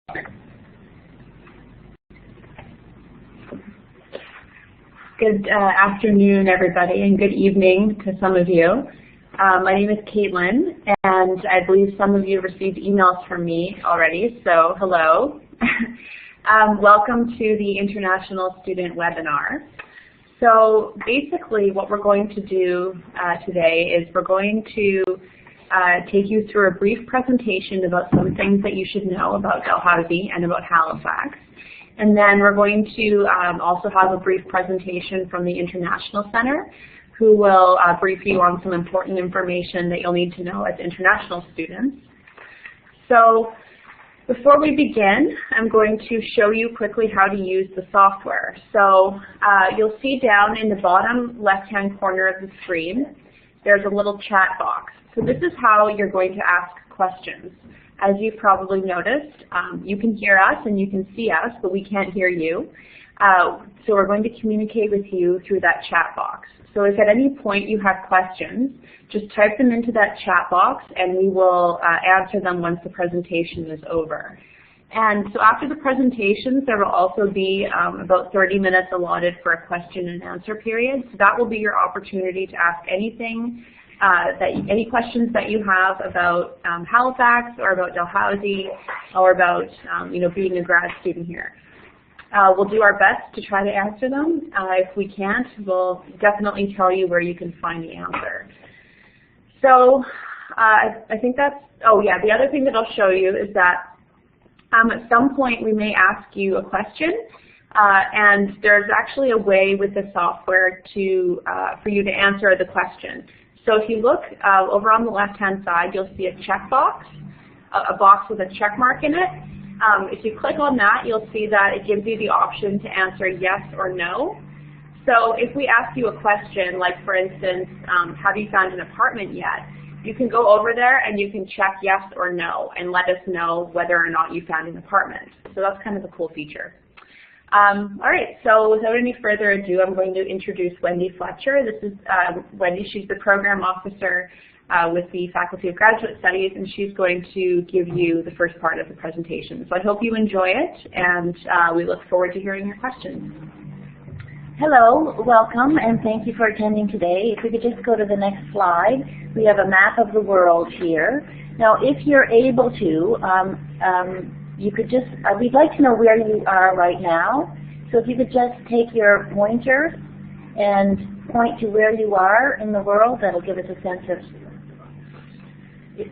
Good afternoon, everybody, and good evening to some of you. My name is Caitlin, and I believe some of you received emails from me already, so hello. Welcome to the International Student Webinar. So basically what we're going to do today is we're going to take you through a brief presentation about some things that you should know about Dalhousie and about Halifax. And then we're going to also have a brief presentation from the International Center, who will brief you on some important information that you'll need to know as international students. So before we begin, I'm going to show you quickly how to use the software. So you'll see down in the bottom left-hand corner of the screen, there's a little chat box. So this is how you're going to ask questions. As you've probably noticed, you can hear us and you can see us, but we can't hear you. So we're going to communicate with you through that chat box. So if at any point you have questions, just type them into that chat box and we will answer them once the presentation is over. And so after the presentations, there will also be about 30 minutes allotted for a question and answer period. So that will be your opportunity to ask anything, any questions that you have about Halifax or about Dalhousie or about being a grad student here. We'll do our best to try to answer them. If we can't, we'll definitely tell you where you can find the answer. So I think that's, oh yeah, the other thing that I'll show you is that at some point we may ask you a question, and there's actually a way with the software to for you to answer the question. So if you look over on the left-hand side, you'll see a checkbox, a box with a check mark in it. If you click on that, you'll see that it gives you the option to answer yes or no. So if we ask you a question, like for instance, have you found an apartment yet? You can go over there and you can check yes or no and let us know whether or not you found an apartment. So that's kind of a cool feature. All right, so without any further ado, I'm going to introduce Wendy Fletcher. This is Wendy. She's the program officer with the Faculty of Graduate Studies, and she's going to give you the first part of the presentation. So I hope you enjoy it, and we look forward to hearing your questions. Hello, welcome, and thank you for attending today. If we could just go to the next slide, we have a map of the world here. Now, if you're able to, you could just, we'd like to know where you are right now. So if you could just take your pointer and point to where you are in the world, that'll give us a sense of,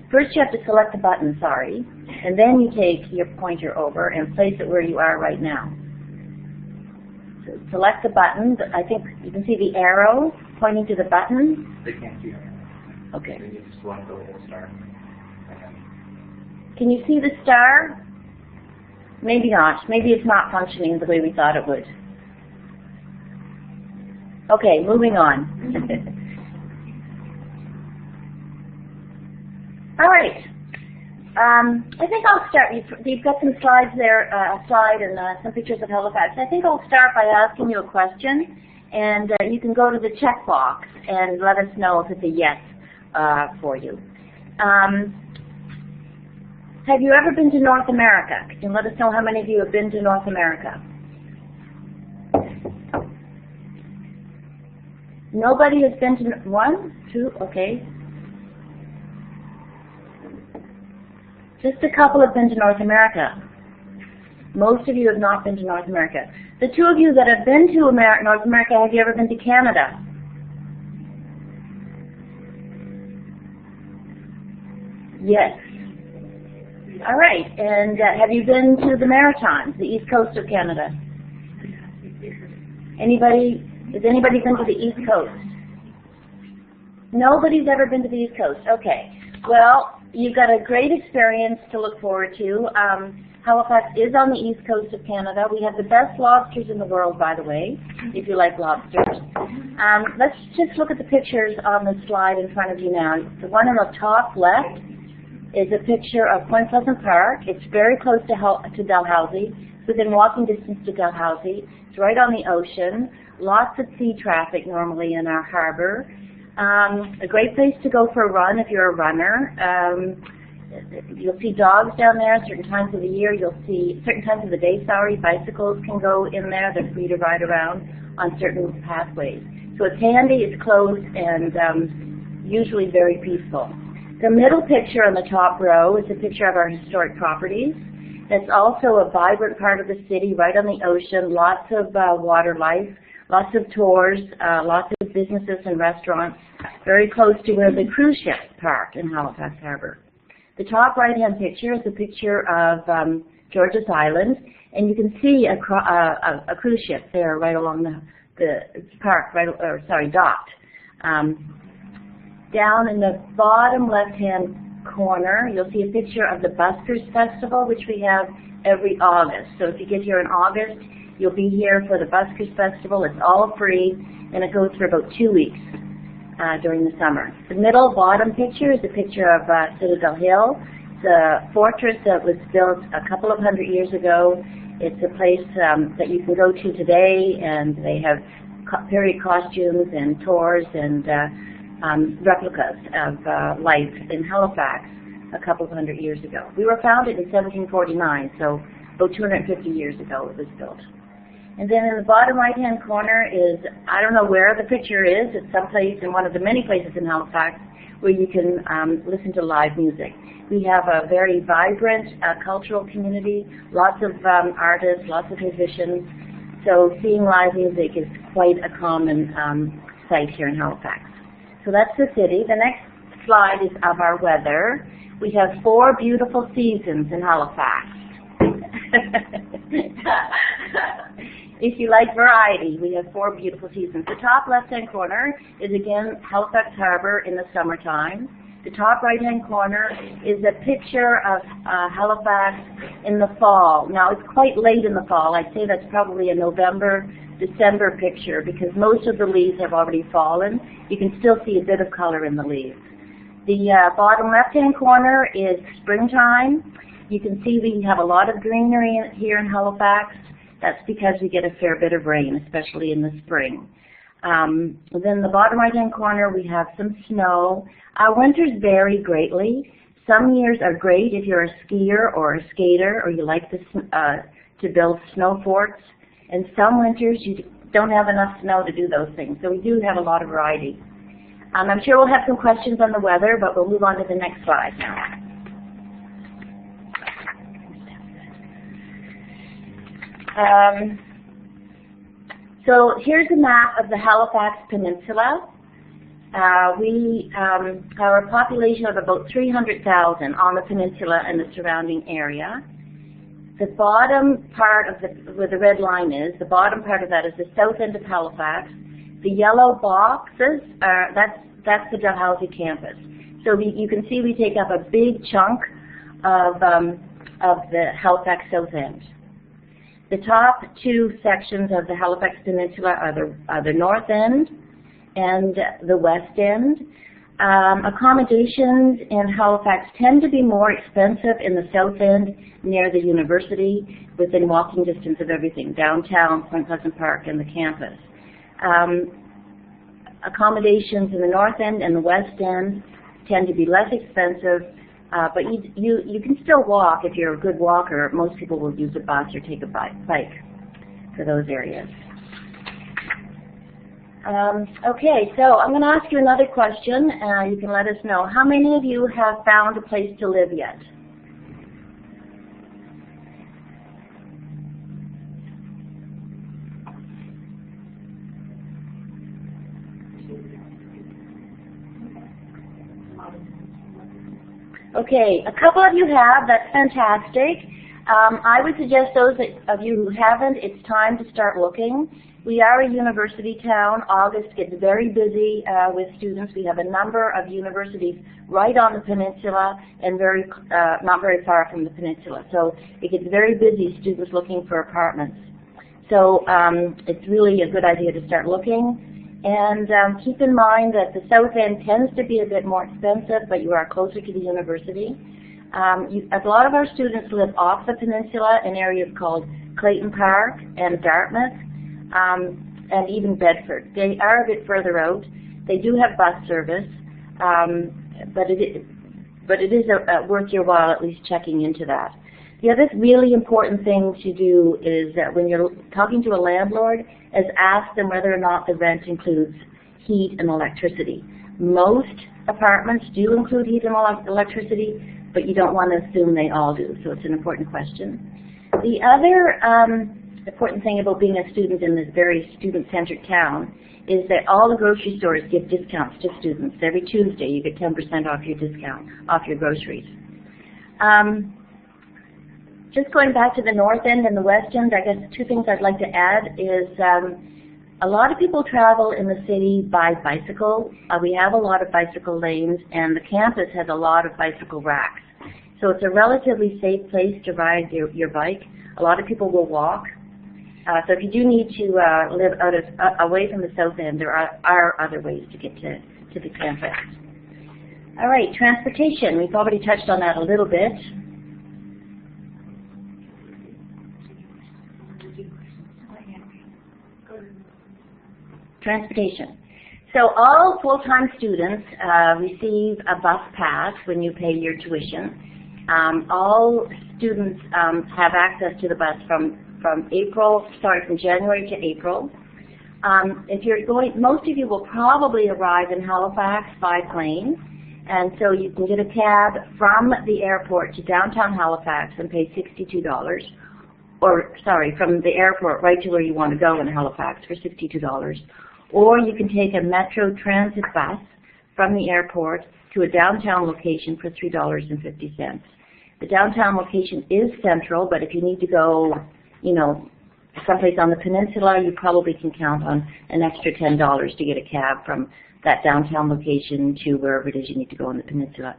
first you have to select the button, sorry, and then you take your pointer over and place it where you are right now. So select the button. I think you can see the arrow pointing to the button. They can't see it. Okay. They just want the little star. Can you see the star? Maybe not. Maybe it's not functioning the way we thought it would. Okay, moving on. All right. I think I'll start. You've got some slides there, a slide and some pictures of Halifax. I think I'll start by asking you a question, and you can go to the checkbox and let us know if it's a yes for you. Have you ever been to North America? Can you let us know how many of you have been to North America? Nobody has been to, one, two, okay. Just a couple have been to North America. Most of you have not been to North America. The two of you that have been to North America, have you ever been to Canada? Yes. All right, and have you been to the Maritimes, the east coast of Canada? Anybody, has anybody been to the east coast? Nobody's ever been to the east coast, okay. Well, you've got a great experience to look forward to. Halifax is on the east coast of Canada. We have the best lobsters in the world, by the way, if you like lobsters. Let's just look at the pictures on the slide in front of you now. The one on the top left is a picture of Point Pleasant Park. It's very close to Dalhousie. It's within walking distance to Dalhousie. It's right on the ocean. Lots of sea traffic normally in our harbor. A great place to go for a run if you're a runner. You'll see dogs down there certain times of the year. You'll see certain times of the day, bicycles can go in there. They're free to ride around on certain pathways. So it's handy, it's close, and usually very peaceful. The middle picture on the top row is a picture of our historic properties. That's also a vibrant part of the city, right on the ocean, lots of water life, lots of tours, lots of businesses and restaurants, very close to where the cruise ships park in Halifax Harbour. The top right-hand picture is a picture of George's Island, and you can see a cruise ship there right along the park, docked. Down in the bottom left-hand corner, you'll see a picture of the Buskers Festival, which we have every August. So if you get here in August, you'll be here for the Buskers Festival. It's all free, and it goes for about 2 weeks during the summer. The middle bottom picture is a picture of Citadel Hill. It's a fortress that was built a couple of hundred years ago. It's a place that you can go to today, and they have period costumes and tours and replicas of life in Halifax a couple of hundred years ago. We were founded in 1749, so about 250 years ago it was built. And then in the bottom right-hand corner is, I don't know where the picture is, it's someplace in one of the many places in Halifax where you can listen to live music. We have a very vibrant cultural community, lots of artists, lots of musicians, so seeing live music is quite a common sight here in Halifax. So that's the city. The next slide is of our weather. We have 4 beautiful seasons in Halifax. If you like variety, we have 4 beautiful seasons. The top left-hand corner is again Halifax Harbour in the summertime. The top right-hand corner is a picture of Halifax in the fall. Now it's quite late in the fall. I'd say that's probably a November, December picture because most of the leaves have already fallen. You can still see a bit of color in the leaves. The bottom left-hand corner is springtime. You can see we have a lot of greenery here in Halifax. That's because we get a fair bit of rain, especially in the spring. Then the bottom right-hand corner, we have some snow. Our winters vary greatly. Some years are great if you're a skier or a skater or you like to build snow forts. And some winters you don't have enough snow to do those things. So we do have a lot of variety. I'm sure we'll have some questions on the weather, but we'll move on to the next slide now. So here's a map of the Halifax Peninsula. We have a population of about 300,000 on the peninsula and the surrounding area. The bottom part of where the red line is, the bottom part of that is the south end of Halifax. The yellow boxes are that's the Dalhousie campus. So you can see we take up a big chunk of the Halifax south end. The top 2 sections of the Halifax Peninsula are the north end and the west end. Accommodations in Halifax tend to be more expensive in the south end near the university, within walking distance of everything, downtown, Point Pleasant Park, and the campus. Accommodations in the north end and the west end tend to be less expensive, but you can still walk if you're a good walker. Most people will use a bus or take a bike for those areas. Okay, so I'm going to ask you another question. You can let us know. How many of you have found a place to live yet? Okay, a couple of you have. That's fantastic. I would suggest those of you who haven't, it's time to start looking. We are a university town. August gets very busy with students. We have a number of universities right on the peninsula and not very far from the peninsula. So it gets very busy, students looking for apartments. So it's really a good idea to start looking. And keep in mind that the south end tends to be a bit more expensive, but you are closer to the university. A lot of our students live off the peninsula in areas called Clayton Park and Dartmouth, and even Bedford. They are a bit further out. They do have bus service, but but it is worth your while at least checking into that. The other really important thing to do is that when you're talking to a landlord, is ask them whether or not the rent includes heat and electricity. Most apartments do include heat and electricity, but you don't want to assume they all do, so it's an important question. The other important thing about being a student in this very student-centered town is that all the grocery stores give discounts to students. Every Tuesday you get 10% off your discount, off your groceries. Just going back to the north end and the west end, I guess two things I'd like to add is a lot of people travel in the city by bicycle. We have a lot of bicycle lanes, and the campus has a lot of bicycle racks. So it's a relatively safe place to ride your bike. A lot of people will walk. So if you do need to live away from the south end, there are other ways to get to the campus. All right, transportation. We've already touched on that a little bit. Transportation. So all full-time students receive a bus pass when you pay your tuition. All students have access to the bus from January to April. If you're going, most of you will probably arrive in Halifax by plane, and so you can get a cab from the airport to downtown Halifax and pay $62, or sorry, from the airport right to where you want to go in Halifax for $62. Or you can take a Metro Transit bus from the airport to a downtown location for $3.50. The downtown location is central, but if you need to go, you know, someplace on the peninsula, you probably can count on an extra $10 to get a cab from that downtown location to wherever it is you need to go on the peninsula.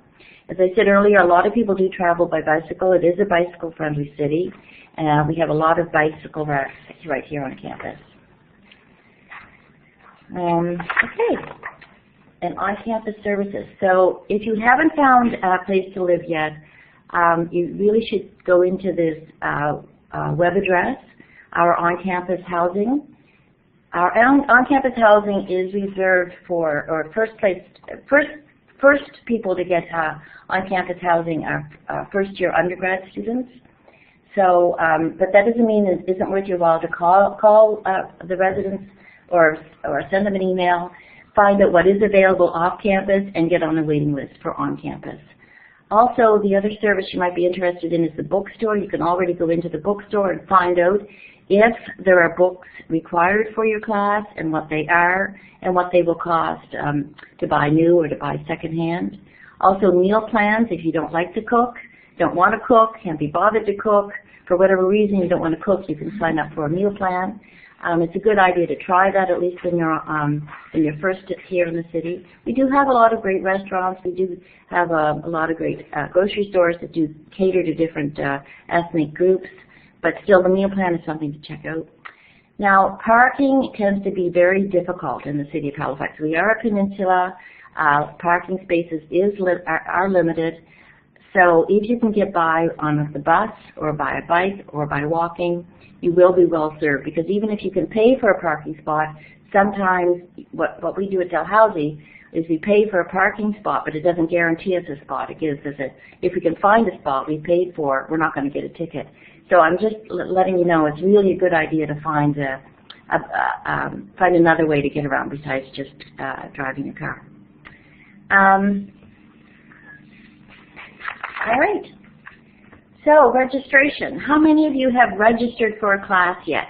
As I said earlier, a lot of people do travel by bicycle. It is a bicycle-friendly city. We have a lot of bicycle racks right here on campus. Okay, and on-campus services. So if you haven't found a place to live yet, you really should go into this web address, our on-campus housing. Our on-campus housing is reserved for, or first people to get on-campus housing are first-year undergrad students. So, but that doesn't mean it isn't worth your while to call the residents or send them an email, find out what is available off campus, and get on the waiting list for on campus. Also, the other service you might be interested in is the bookstore. You can already go into the bookstore and find out if there are books required for your class and what they are and what they will cost to buy new or to buy secondhand. Also, meal plans. If you don't like to cook, don't want to cook, can't be bothered to cook, for whatever reason you don't want to cook, you can sign up for a meal plan. It's a good idea to try that at least when you're first here in the city. We do have a lot of great restaurants. We do have a lot of great grocery stores that do cater to different ethnic groups, but still the meal plan is something to check out. Now, parking tends to be very difficult in the city of Halifax. We are a peninsula. Parking spaces are limited. So if you can get by on the bus or by a bike or by walking, you will be well served, because even if you can pay for a parking spot, sometimes what we do at Dalhousie is we pay for a parking spot, but it doesn't guarantee us a spot. It gives us if we can find a spot we paid for, we're not going to get a ticket. So I'm just letting you know it's really a good idea to find another way to get around besides just driving a car. All right. So, registration. How many of you have registered for a class yet?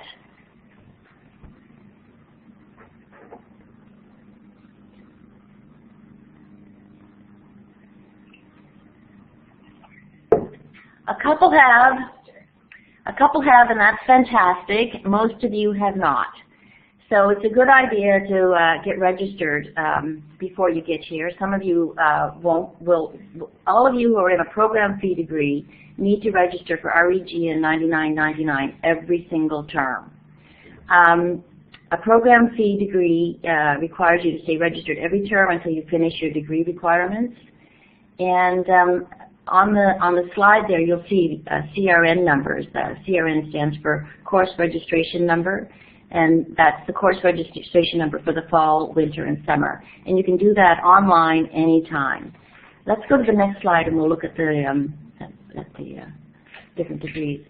A couple have, and that's fantastic. Most of you have not. So it's a good idea to get registered before you get here. Some of you all of you who are in a program fee degree need to register for REG and $99.99 every single term. A program fee degree requires you to stay registered every term until you finish your degree requirements. And on the slide there, you'll see CRN numbers. CRN stands for Course Registration Number, and that's the course registration number for the fall, winter, and summer. And you can do that online anytime. Let's go to the next slide and we'll look at the different degrees.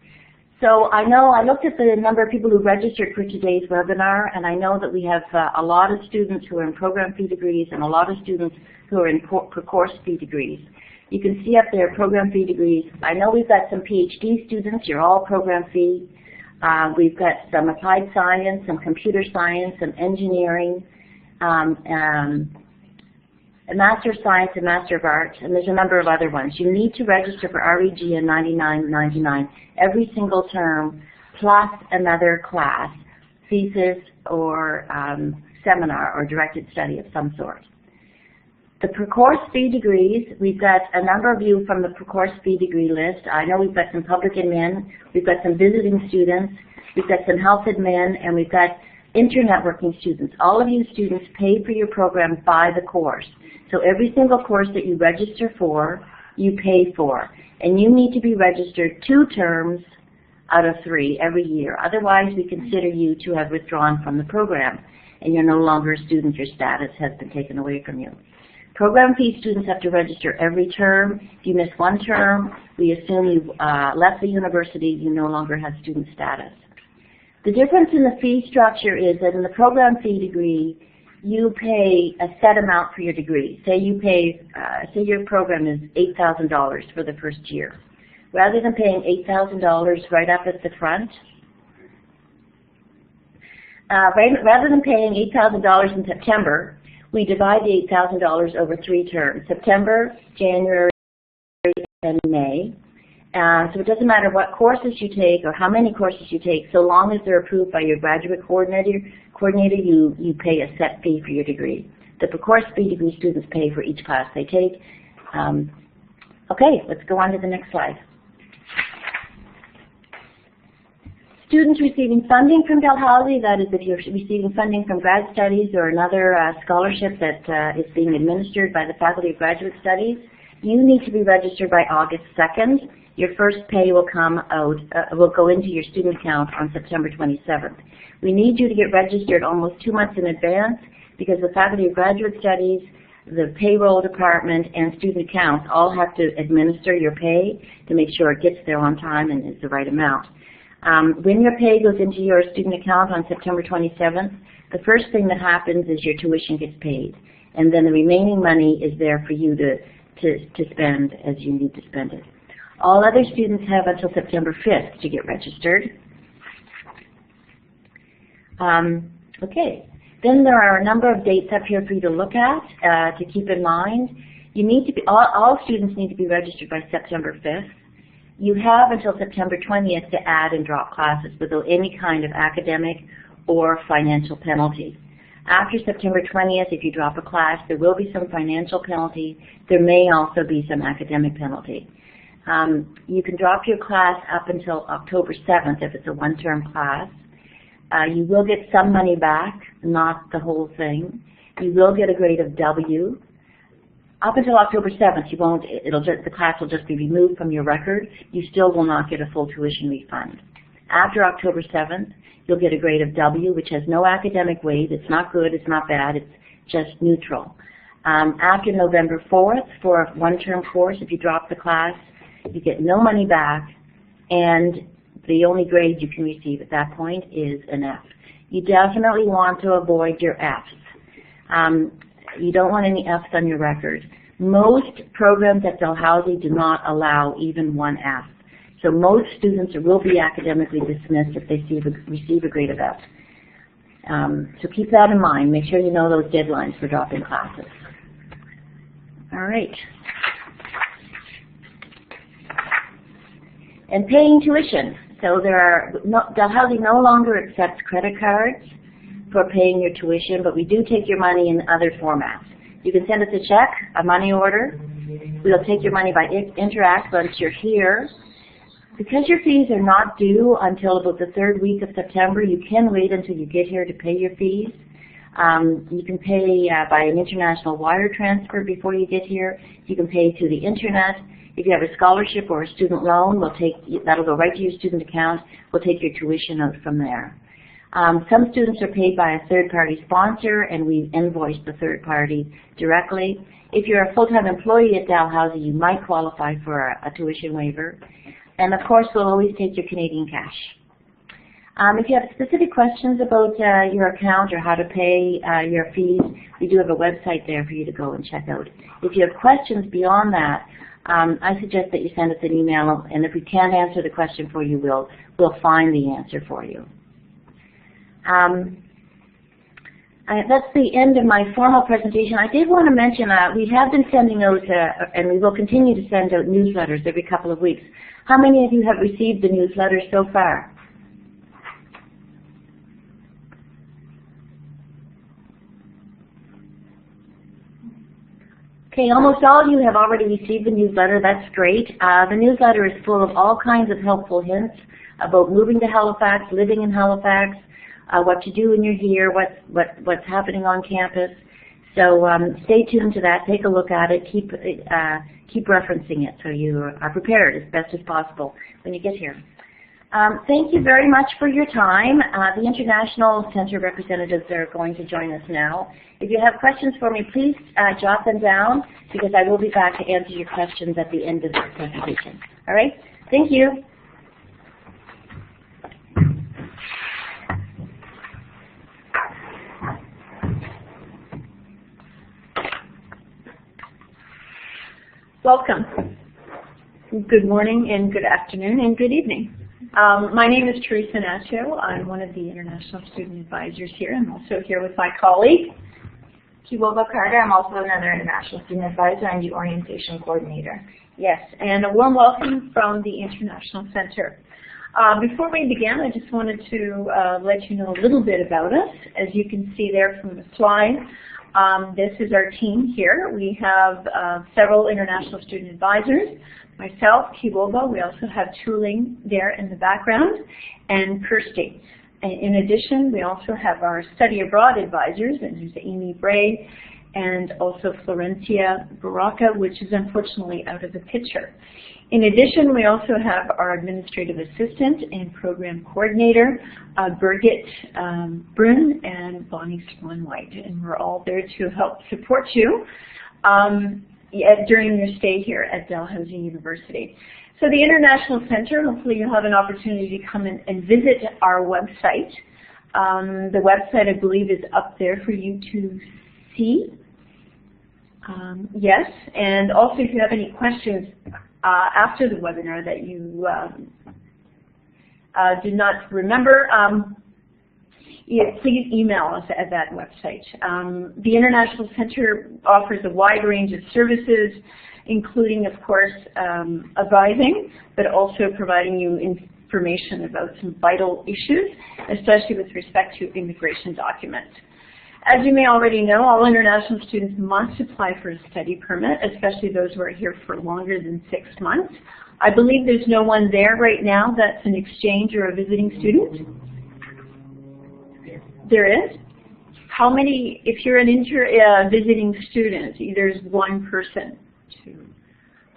So I know I looked at the number of people who registered for today's webinar, and I know that we have a lot of students who are in program fee degrees and a lot of students who are in per course fee degrees. You can see up there program fee degrees. I know we've got some PhD students. You're all program fee. We've got some applied science, some computer science, some engineering, a Master of Science and Master of Arts, and there's a number of other ones. You need to register for REG and 99.99 every single term, plus another class, thesis or seminar or directed study of some sort. The per course fee degrees, we've got a number of you from the per course fee degree list. I know we've got some public admin, we've got some visiting students, we've got some health admin, and we've got internetworking students. All of you students pay for your program by the course. So every single course that you register for, you pay for. And you need to be registered 2 terms out of 3 every year. Otherwise, we consider you to have withdrawn from the program, and you're no longer a student. Your status has been taken away from you. Program fee students have to register every term. If you miss 1 term, we assume you've left the university, you no longer have student status. The difference in the fee structure is that in the program fee degree, you pay a set amount for your degree. Say you pay, say your program is $8,000 for the first year. Rather than paying $8,000 right up at the front, rather than paying $8,000 in September, we divide the $8,000 over 3 terms, September, January, and May. So it doesn't matter what courses you take or how many courses you take, so long as they're approved by your graduate coordinator, you pay a set fee for your degree. The per course fee degree students pay for each class they take. Okay, let's go on to the next slide. Students receiving funding from Dalhousie, that is if you're receiving funding from grad studies or another scholarship that is being administered by the Faculty of Graduate Studies, you need to be registered by August 2nd. Your first pay will come out, will go into your student account on September 27th. We need you to get registered almost 2 months in advance because the Faculty of Graduate Studies, the payroll department, and student accounts all have to administer your pay to make sure it gets there on time and is the right amount. When your pay goes into your student account on September 27th, the first thing that happens is your tuition gets paid, and then the remaining money is there for you to spend as you need to spend it. All other students have until September 5th to get registered. Okay, then there are a number of dates up here for you to look at, to keep in mind. You need to be, all students need to be registered by September 5th. You have until September 20th to add and drop classes without any kind of academic or financial penalty. After September 20th, if you drop a class, there will be some financial penalty. There may also be some academic penalty. You can drop your class up until October 7th if it's a 1-term class. You will get some money back, not the whole thing. You will get a grade of W. Up until October 7th, you won't. The class will just be removed from your record. You still will not get a full tuition refund. After October 7th, you'll get a grade of W, which has no academic weight. It's not good. It's not bad. It's just neutral. After November 4th, for a 1-term course, if you drop the class, you get no money back, and the only grade you can receive at that point is an F. You definitely want to avoid your Fs. You don't want any Fs on your record. Most programs at Dalhousie do not allow even 1 F. So most students will be academically dismissed if they receive a grade of F. So keep that in mind. Make sure you know those deadlines for dropping classes. All right. And paying tuition. So Dalhousie no longer accepts credit cards for paying your tuition, but we do take your money in other formats. You can send us a check, a money order. We'll take your money by Interact once you're here. Because your fees are not due until about the 3rd week of September, you can wait until you get here to pay your fees. You can pay by an international wire transfer before you get here. You can pay through the internet. If you have a scholarship or a student loan, that'll go right to your student account. We'll take your tuition out from there. Some students are paid by a third-party sponsor, and we invoice the third party directly. If you're a full-time employee at Dalhousie, you might qualify for a tuition waiver. And of course, we'll always take your Canadian cash. If you have specific questions about your account or how to pay your fees, we do have a website there for you to go and check out. If you have questions beyond that, I suggest that you send us an email, and if we can't answer the question for you, we'll find the answer for you. That's the end of my formal presentation. I did want to mention we have been sending out, and we will continue to send out newsletters every couple of weeks. How many of you have received the newsletter so far? Okay, almost all of you have already received the newsletter. That's great. The newsletter is full of all kinds of helpful hints about moving to Halifax, living in Halifax, what to do when you're here, what's happening on campus. So stay tuned to that. Take a look at it. Keep referencing it so you are prepared as best as possible when you get here. Thank you very much for your time. The International Center representatives are going to join us now. If you have questions for me, please jot them down, because I will be back to answer your questions at the end of the presentation. All right? Thank you. Welcome. Good morning and good afternoon and good evening. My name is Teresa Nacho. I'm one of the International Student Advisors here. I'm also here with my colleague, Kiwoba Carter. I'm also another International Student Advisor. I'm the Orientation Coordinator. Yes, and a warm welcome from the International Center. Before we begin, I just wanted to let you know a little bit about us. As you can see there from the slide, this is our team here. We have several International Student Advisors. Myself, Kiwoba, we also have Tuling there in the background, and Kirsty. In addition, we also have our study abroad advisors, and there's Amy Bray and also Florencia Baraka, which is unfortunately out of the picture. In addition, we also have our administrative assistant and program coordinator, Birgit Brunn and Bonnie Swanwhite, and we're all there to help support you during your stay here at Dalhousie University. So the International Center, hopefully you'll have an opportunity to come in and visit our website. The website, I believe, is up there for you to see. Yes, and also if you have any questions after the webinar that you did not remember, please email us at that website. The International Center offers a wide range of services, including, of course, advising, but also providing you information about some vital issues, especially with respect to immigration documents. As you may already know, all international students must apply for a study permit, especially those who are here for longer than 6 months. I believe there's no one there right now that's an exchange or a visiting student. There is? How many, if you're an visiting student, there's one person? Two.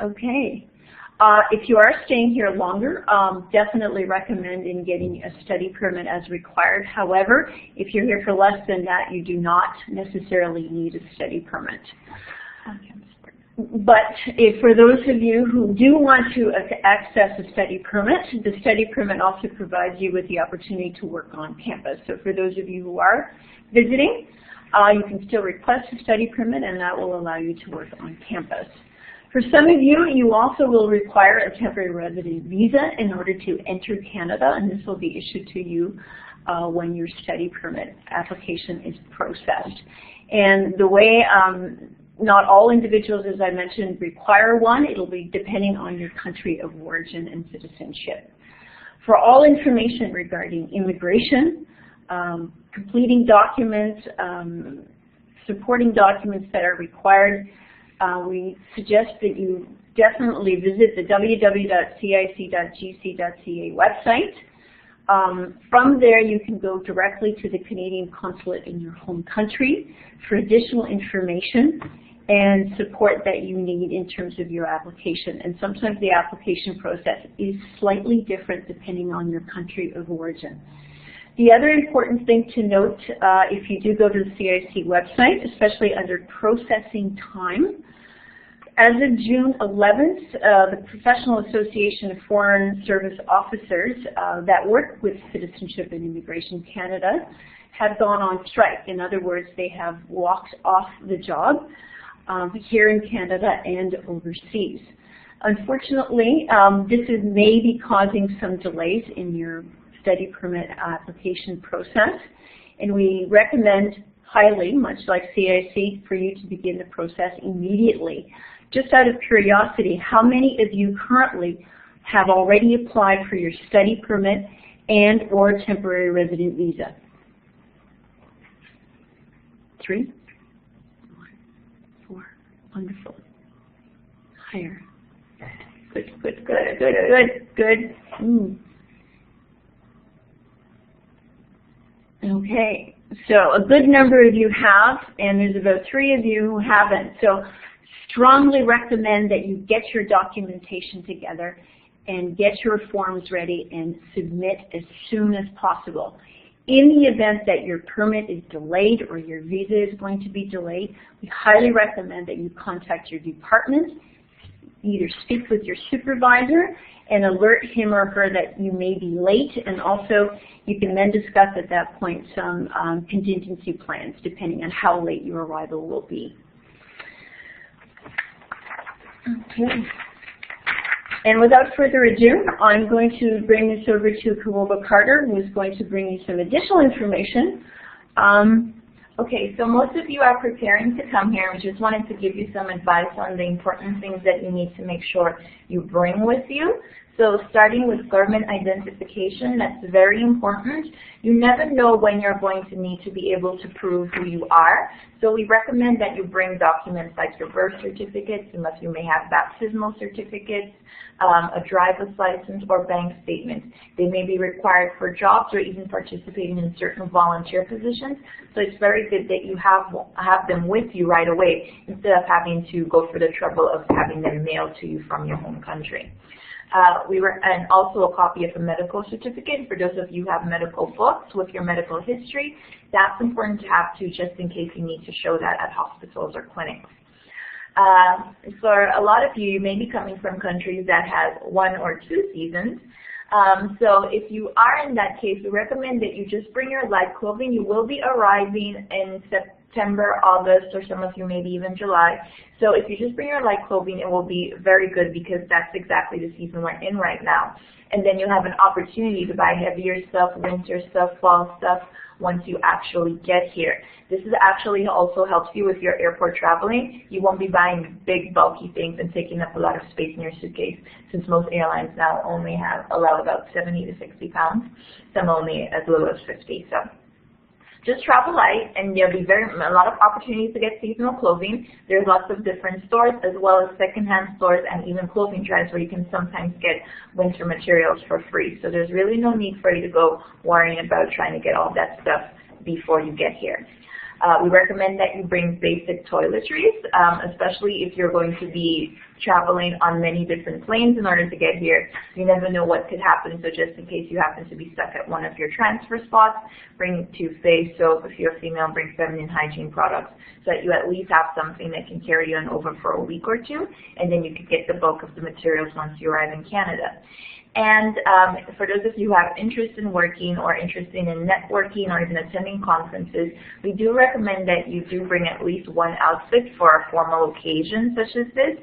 Okay. If you are staying here longer, definitely recommend in getting a study permit as required. However, if you're here for less than that, you do not necessarily need a study permit. But for those of you who do want to access a study permit, the study permit also provides you with the opportunity to work on campus. So for those of you who are visiting, you can still request a study permit, and that will allow you to work on campus. For some of you, you also will require a temporary resident visa in order to enter Canada, and this will be issued to you when your study permit application is processed. And the way, not all individuals, as I mentioned, require one. It'll be depending on your country of origin and citizenship. For all information regarding immigration, completing documents, supporting documents that are required, we suggest that you definitely visit the www.cic.gc.ca website. From there, you can go directly to the Canadian Consulate in your home country for additional information and support that you need in terms of your application. And sometimes the application process is slightly different depending on your country of origin. The other important thing to note, if you do go to the CIC website, especially under processing time, as of June 11th, the Professional Association of Foreign Service Officers that work with Citizenship and Immigration Canada have gone on strike. In other words, they have walked off the job here in Canada and overseas. Unfortunately, this is maybe causing some delays in your study permit application process, and we recommend highly, much like CIC, for you to begin the process immediately. Just out of curiosity, how many of you currently have already applied for your study permit and or temporary resident visa? 3? 4. Wonderful. Higher. Good, good, good, good, good, good. Okay, so a good number of you have, and there's about 3 of you who haven't. So strongly recommend that you get your documentation together and get your forms ready and submit as soon as possible. In the event that your permit is delayed or your visa is going to be delayed, we highly recommend that you contact your department, either speak with your supervisor and alert him or her that you may be late, and also you can then discuss at that point some contingency plans depending on how late your arrival will be. Okay. And without further ado, I'm going to bring this over to Kawoba Carter, who is going to bring you some additional information. Okay, so most of you are preparing to come here. We just wanted to give you some advice on the important things that you need to make sure you bring with you. So starting with government identification, that's very important. You never know when you're going to need to be able to prove who you are. So we recommend that you bring documents like your birth certificate, some of you may have baptismal certificates, a driver's license or bank statement. They may be required for jobs or even participating in certain volunteer positions. So it's very good that you have them with you right away instead of having to go through the trouble of having them mailed to you from your home country. And also a copy of a medical certificate for those of you who have medical books with your medical history. That's important to have too, just in case you need to show that at hospitals or clinics. For a lot of you, you may be coming from countries that have 1 or 2 seasons. So if you are in that case, we recommend that you just bring your light clothing. You will be arriving in September, August, or some of you maybe even July. So if you just bring your light clothing, it will be very good because that's exactly the season we're in right now. And then you'll have an opportunity to buy heavier stuff, winter stuff, fall stuff once you actually get here. This is actually also helps you with your airport traveling. You won't be buying big bulky things and taking up a lot of space in your suitcase, since most airlines now only allow about 70 to 60 pounds, some only as little as 50. So just travel light, and there'll be a lot of opportunities to get seasonal clothing. There's lots of different stores, as well as secondhand stores and even clothing drives where you can sometimes get winter materials for free. So there's really no need for you to go worrying about trying to get all that stuff before you get here. We recommend that you bring basic toiletries, especially if you're going to be traveling on many different planes in order to get here. You never know what could happen, so just in case you happen to be stuck at one of your transfer spots, bring toothpaste, soap. If you're a female, bring feminine hygiene products so that you at least have something that can carry you on over for a week or 2, and then you can get the bulk of the materials once you arrive in Canada. And for those of you who have interest in working or interested in networking or even attending conferences, we do recommend that you do bring at least 1 outfit for a formal occasion such as this.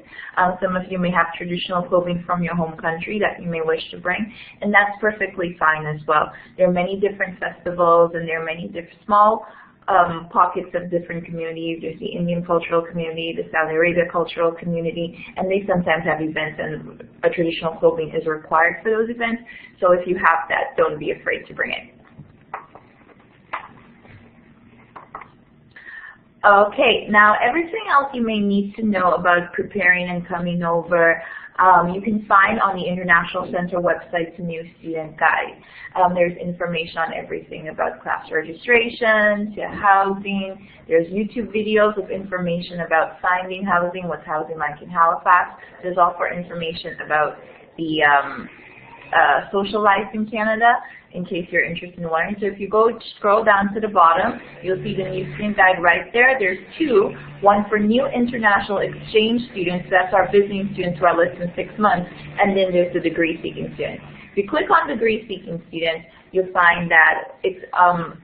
Some of you may have traditional clothing from your home country that you may wish to bring, and that's perfectly fine as well. There are many different festivals, and there are many different small pockets of different communities. There's the Indian cultural community, the Saudi Arabia cultural community, and they sometimes have events, and a traditional clothing is required for those events. So if you have that, don't be afraid to bring it. Okay, now everything else you may need to know about preparing and coming over, you can find on the International Center website's new student guide. There's information on everything about class registration, to housing. There's YouTube videos of information about finding housing, what's housing like in Halifax. There's also information about the social life in Canada, in case you're interested in learning. So if you go scroll down to the bottom, you'll see the new student guide right there. There's two, one for new international exchange students, that's our visiting students who are less than 6 months, and then there's the degree-seeking students. If you click on degree-seeking students, you'll find that it's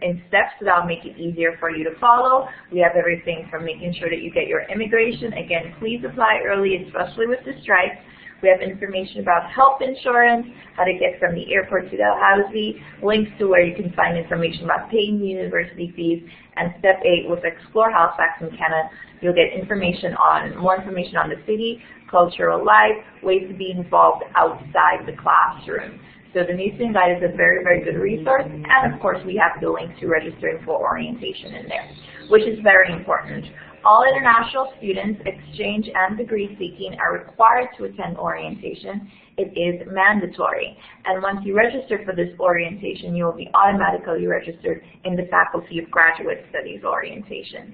in steps that'll make it easier for you to follow. We have everything from making sure that you get your immigration. Again, please apply early, especially with the strikes. We have information about health insurance, how to get from the airport to Dalhousie, links to where you can find information about paying university fees, and step 8 with Explore Halifax in Canada. You'll get information on, more information on the city, cultural life, ways to be involved outside the classroom. So the new student guide is a very, very good resource, and of course we have the link to registering for orientation in there, which is very important. All international students, exchange and degree seeking, are required to attend orientation. It is mandatory. And once you register for this orientation, you will be automatically registered in the Faculty of Graduate Studies orientation.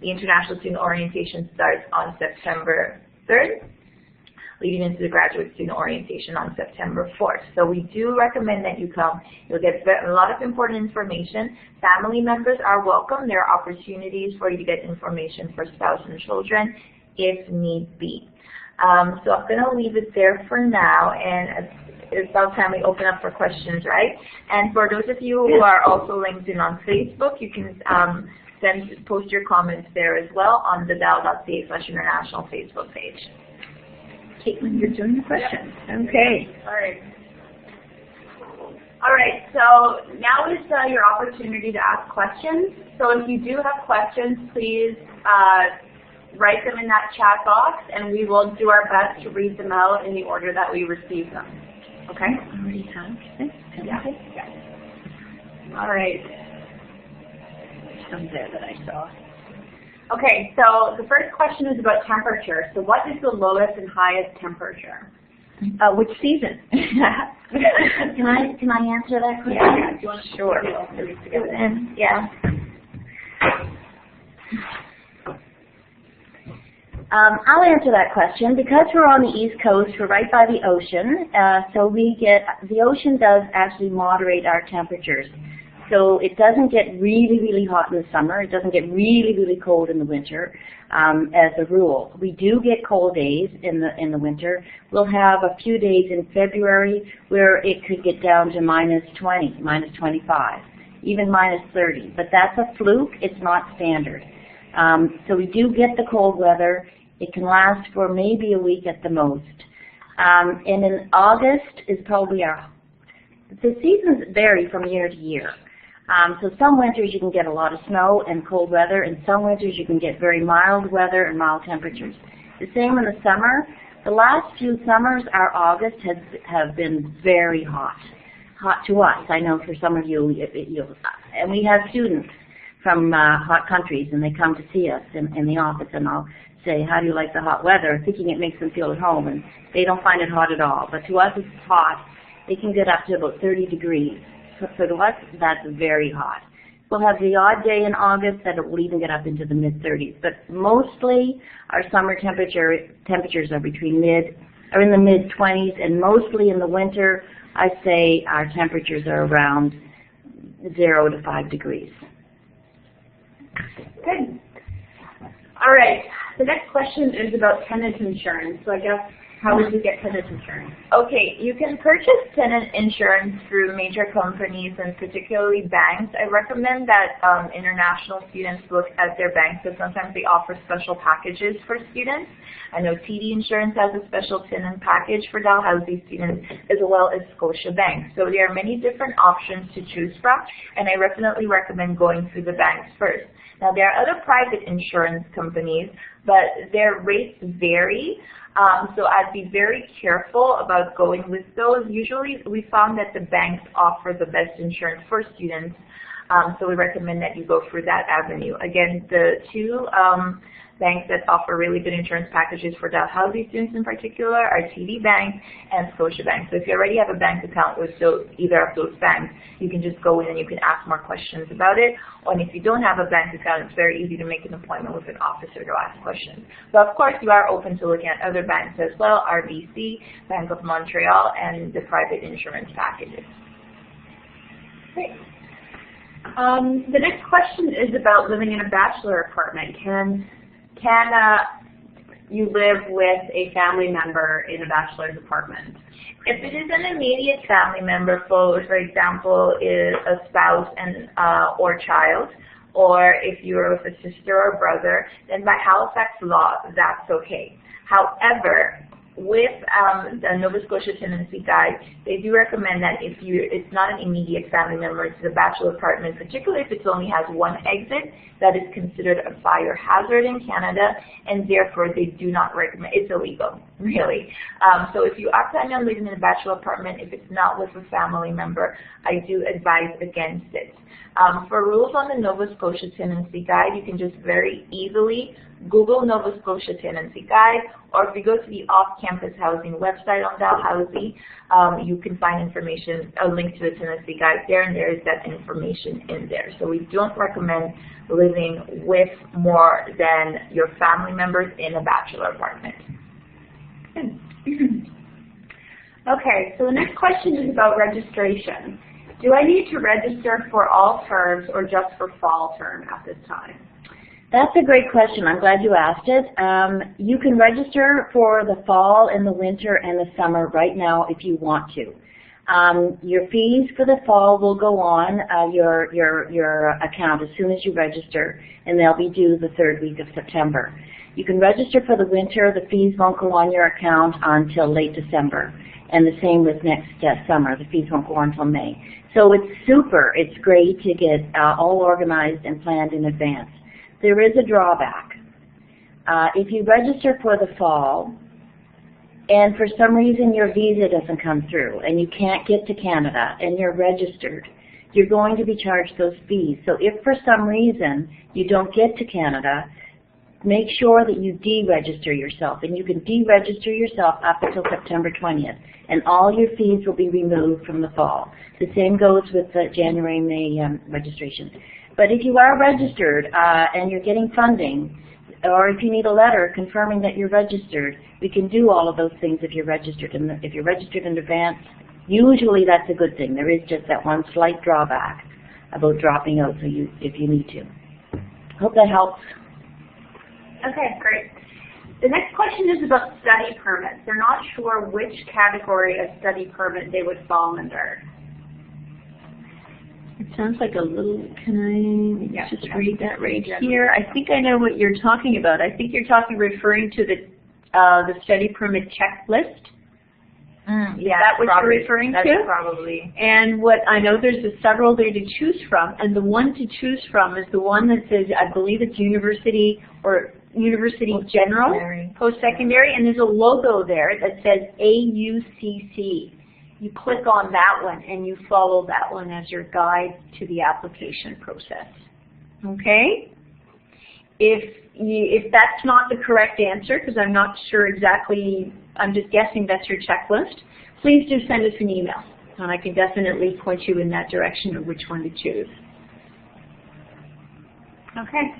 The international student orientation starts on September 3rd. Leading into the graduate student orientation on September 4th. So we do recommend that you come. You'll get a lot of important information. Family members are welcome. There are opportunities for you to get information for spouse and children if need be. So I'm going to leave it there for now, and it's about time we open up for questions, right? And for those of you who are also linked in on Facebook, you can post your comments there as well on the Dal.ca/international Facebook page. Caitlin, you're doing the questions. Okay. All right, so now is your opportunity to ask questions. So if you do have questions, please write them in that chat box, and we will do our best to read them out in the order that we receive them. Okay? Already have this? Yeah. Yeah. All right. Some there that I saw. Okay, so the first question is about temperature. So what is the lowest and highest temperature? Which season? Can I answer that question? Yeah, do you want to Sure. Yeah. I'll answer that question. Because we're on the East Coast, we're right by the ocean, so the ocean does actually moderate our temperatures. So it doesn't get really, really hot in the summer. It doesn't get really, really cold in the winter, as a rule. We do get cold days in the winter. We'll have a few days in February where it could get down to -20, -25, even -30. But that's a fluke. It's not standard. So we do get the cold weather. It can last for maybe a week at the most. And in August is probably the seasons vary from year to year. So some winters you can get a lot of snow and cold weather, and some winters you can get very mild weather and mild temperatures. The same in the summer. The last few summers, our August have been very hot. Hot to us. I know for some of you, and we have students from hot countries, and they come to see us in the office, and I'll say, how do you like the hot weather, thinking it makes them feel at home, and they don't find it hot at all. But to us it's hot. It can get up to about 30 degrees. So to us, that's very hot. We'll have the odd day in August that it will even get up into the mid-30s. But mostly our summer temperatures are in the mid-20s, and mostly in the winter, I say our temperatures are around 0 to 5 degrees. Good. All right. The next question is about tenant insurance. So I guess, how would you get tenant insurance? Okay, you can purchase tenant insurance through major companies and particularly banks. I recommend that international students look at their banks, because sometimes they offer special packages for students. I know TD Insurance has a special tenant package for Dalhousie students, as well as Scotiabank. So there are many different options to choose from, and I definitely recommend going through the banks first. Now, there are other private insurance companies, but their rates vary. So I'd be very careful about going with those. Usually we found that the banks offer the best insurance for students. So we recommend that you go through that avenue. Again, the two banks that offer really good insurance packages for Dalhousie students in particular are TD Bank and Scotiabank. So if you already have a bank account with either of those banks, you can just go in and you can ask more questions about it. And if you don't have a bank account, it's very easy to make an appointment with an officer to ask questions. But of course, you are open to looking at other banks as well, RBC, Bank of Montreal, and the private insurance packages. Great. The next question is about living in a bachelor apartment. Can you live with a family member in a bachelor's apartment? If it is an immediate family member, for example, is a spouse and or child, or if you're with a sister or brother, then by Halifax law, that's okay. However, with the Nova Scotia Tenancy Guide, they do recommend that if it's not an immediate family member, it's a bachelor apartment, particularly if it only has one exit, that is considered a fire hazard in Canada, and therefore they do not recommend, it's illegal, really. So if you are planning on living in a bachelor apartment, if it's not with a family member, I do advise against it. For rules on the Nova Scotia Tenancy Guide, you can just very easily Google Nova Scotia Tenancy Guide, or if you go to the off-campus housing website on Dalhousie, you can find information, a link to the Tenancy Guide there, and there is that information in there. So we don't recommend living with more than your family members in a bachelor apartment. Okay, so the next question is about registration. Do I need to register for all terms or just for fall term at this time? That's a great question. I'm glad you asked it. You can register for the fall and the winter and the summer right now if you want to. Your fees for the fall will go on your account as soon as you register, and they'll be due the third week of September. You can register for the winter. The fees won't go on your account until late December, and the same with next summer. The fees won't go on until May. So it's super. It's great to get all organized and planned in advance. There is a drawback. If you register for the fall, and for some reason your visa doesn't come through, and you can't get to Canada, and you're registered, you're going to be charged those fees. So if for some reason you don't get to Canada, make sure that you deregister yourself, and you can deregister yourself up until September 20th, and all your fees will be removed from the fall. The same goes with the January, May registration. But if you are registered and you're getting funding, or if you need a letter confirming that you're registered, we can do all of those things if you're registered. And if you're registered in advance, usually that's a good thing. There is just that one slight drawback about dropping out if you need to. Hope that helps. Okay, great. The next question is about study permits. They're not sure which category of study permit they would fall under. It sounds like a little, can I just read that right here? I think I know what you're talking about. I think you're referring to the study permit checklist. Yeah, is that what you're referring to? That's probably. And what I know, there's several there to choose from, and the one to choose from is the one that says, I believe it's University or University General, Post-Secondary, and there's a logo there that says AUCC. You click on that one and you follow that one as your guide to the application process. Okay? If that's not the correct answer, because I'm not sure exactly, I'm just guessing that's your checklist, please do send us an email, and I can definitely point you in that direction of which one to choose. Okay.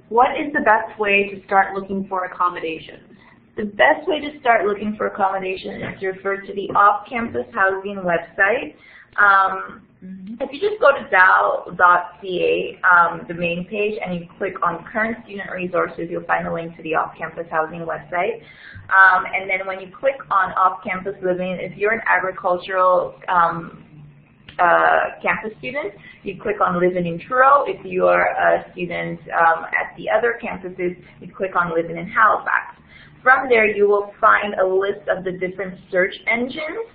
What is the best way to start looking for accommodations? The best way to start looking for accommodation is to refer to the off-campus housing website. If you just go to dal.ca, the main page, and you click on current student resources, you'll find a link to the off-campus housing website. And then when you click on off-campus living, if you're an agricultural campus student, you click on Living in Truro. If you're a student at the other campuses, you click on Living in Halifax. From there, you will find a list of the different search engines.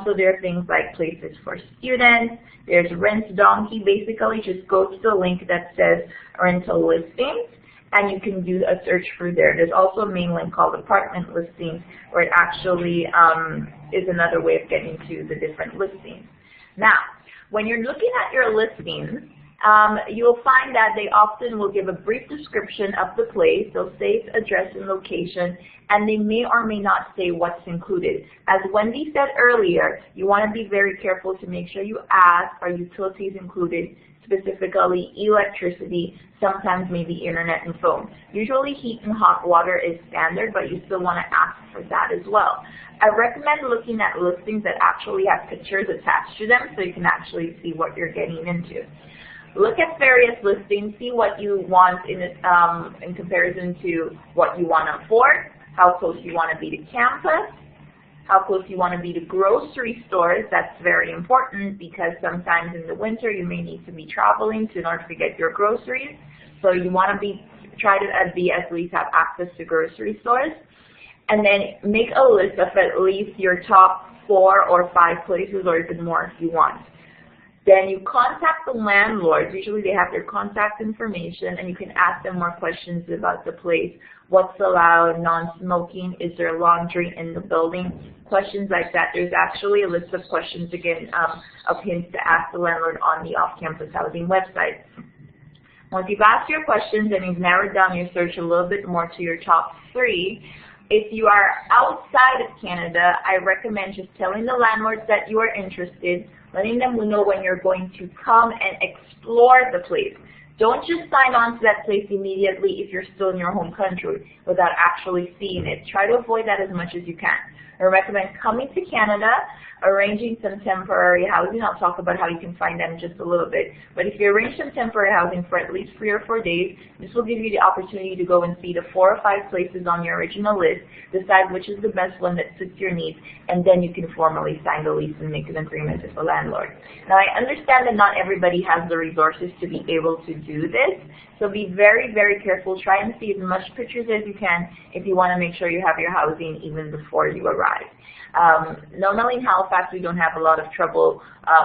So there are things like Places for Students, there's Rent Donkey. Basically, just go to the link that says Rental Listings, and you can do a search through there. There's also a main link called apartment listings, where it actually is another way of getting to the different listings. Now, when you're looking at your listings, you'll find that they often will give a brief description of the place. They'll say its address and location, and they may or may not say what's included. As Wendy said earlier, you want to be very careful to make sure you ask, are utilities included, specifically electricity, sometimes maybe internet and phone. Usually heat and hot water is standard, but you still want to ask for that as well. I recommend looking at listings that actually have pictures attached to them so you can actually see what you're getting into. Look at various listings, see what you want in comparison to what you want to afford, how close you want to be to campus, how close you want to be to grocery stores. That's very important because sometimes in the winter you may need to be traveling in order to get your groceries. So you want to try to at least have access to grocery stores. And then make a list of at least your top 4 or 5 places, or even more if you want. Then you contact the landlords. Usually they have their contact information, and you can ask them more questions about the place. What's allowed, non-smoking, is there laundry in the building? Questions like that. There's actually a list of questions, again, of hints to ask the landlord on the off-campus housing website. Once you've asked your questions and you've narrowed down your search a little bit more to your top 3, if you are outside of Canada, I recommend just telling the landlords that you are interested, letting them know when you're going to come and explore the place. Don't just sign on to that place immediately if you're still in your home country without actually seeing it. Try to avoid that as much as you can. I recommend coming to Canada, arranging some temporary housing. I'll talk about how you can find that in just a little bit. But if you arrange some temporary housing for at least 3 or 4 days, this will give you the opportunity to go and see the 4 or 5 places on your original list, decide which is the best one that suits your needs, and then you can formally sign the lease and make an agreement with the landlord. Now, I understand that not everybody has the resources to be able to do this, so be very, very careful. Try and see as much pictures as you can if you want to make sure you have your housing even before you arrive. Normally in Halifax, we don't have a lot of trouble